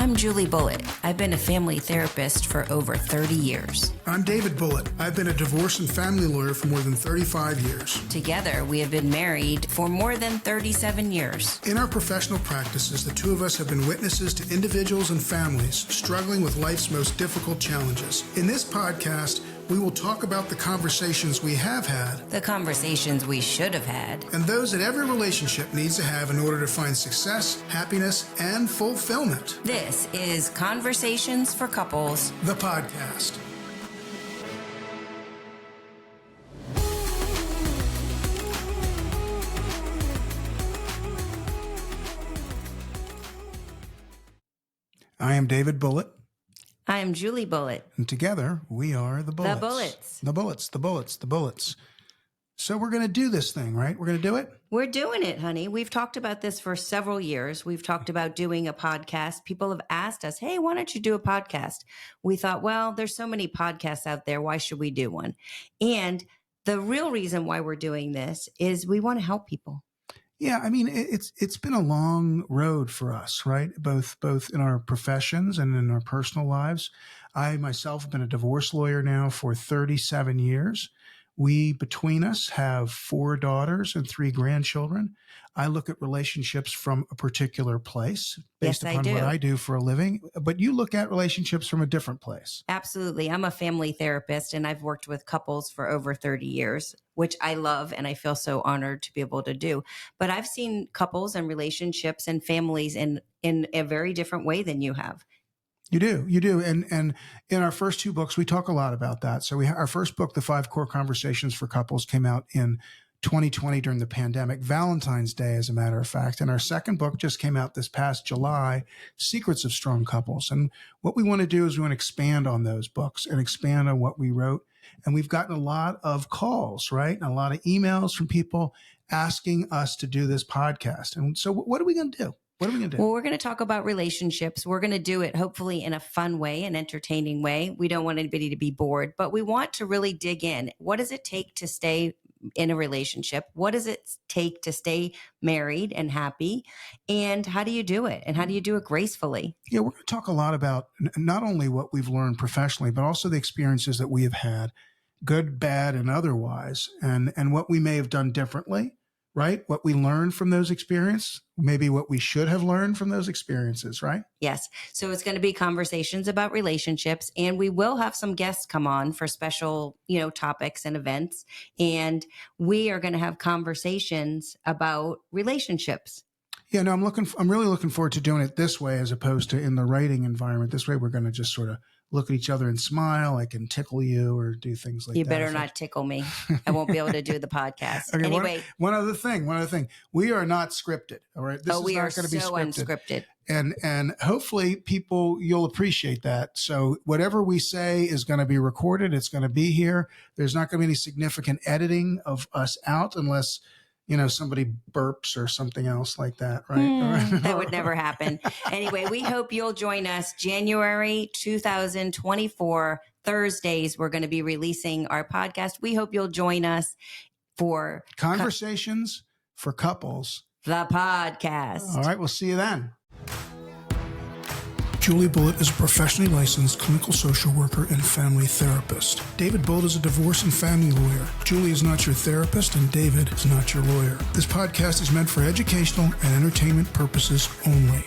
I'm Julie Bullitt. I've been a family therapist for over 30 years. I'm David Bullitt. I've been a divorce and family lawyer for more than 35 years. Together, we have been married for more than 37 years. In our professional practices, the two of us have been witnesses to individuals and families struggling with life's most difficult challenges. In this podcast, we will talk about the conversations we have had, the conversations we should have had, and those that every relationship needs to have in order to find success, happiness, and fulfillment. This is Conversations for Couples, the podcast. I am David Bullitt. I am Julie Bullitt. And together, we are the Bulitts. The Bulitts. The Bulitts, the Bulitts, the Bulitts. So we're going to do this thing, right? We're going to do it? We're doing it, honey. We've talked about this for several years. We've talked about doing a podcast. People have asked us, hey, why don't you do a podcast? We thought, well, there's so many podcasts out there. Why should we do one? And the real reason why we're doing this is we want to help people. Yeah, I mean, it's been a long road for us, right? Both in our professions and in our personal lives. I myself have been a divorce lawyer now for 37 years. We, between us, have 4 daughters and 3 grandchildren. I look at relationships from a particular place based upon what I do for a living. But you look at relationships from a different place. Absolutely. I'm a family therapist, and I've worked with couples for over 30 years, which I love, and I feel so honored to be able to do. But I've seen couples and relationships and families in a very different way than you have. You do. And in our first 2 books, we talk a lot about that. So our first book, The 5 Core Conversations for Couples, came out in 2020 during the pandemic, Valentine's Day, as a matter of fact. And our second book just came out this past July, Secrets of Strong Couples. And what we want to do is we want to expand on those books and expand on what we wrote. And we've gotten a lot of calls, right? And a lot of emails from people asking us to do this podcast. And so what are we going to do? What are we going to do? Well, we're going to talk about relationships. We're going to do it hopefully in a fun way, an entertaining way. We don't want anybody to be bored, but we want to really dig in. What does it take to stay in a relationship? What does it take to stay married and happy? And how do you do it? And how do you do it gracefully? Yeah, we're going to talk a lot about not only what we've learned professionally, but also the experiences that we have had, good, bad, and otherwise, and what we may have done differently. Right? What we learned from those experiences, maybe what we should have learned from those experiences, right? Yes. So it's going to be conversations about relationships, and we will have some guests come on for special, topics and events. And we are going to have conversations about relationships. Yeah, no, I'm really looking forward to doing it this way as opposed to in the writing environment. This way we're going to just sort of look at each other and smile. I can tickle you or do things like that. You better not tickle me. I won't be able to do the podcast. Okay, anyway. One other thing. We are not scripted. All right. This is we not are going to be so scripted. unscripted. And hopefully you'll appreciate that. So whatever we say is going to be recorded. It's going to be here. There's not going to be any significant editing of us out unless somebody burps or something else like that, right? That would never happen. Anyway, we hope you'll join us January 2024, Thursdays. We're going to be releasing our podcast. We hope you'll join us for Conversations for Couples, the podcast. All right, we'll see you then. Julie Bullitt is a professionally licensed clinical social worker and family therapist. David Bullitt is a divorce and family lawyer. Julie is not your therapist, and David is not your lawyer. This podcast is meant for educational and entertainment purposes only.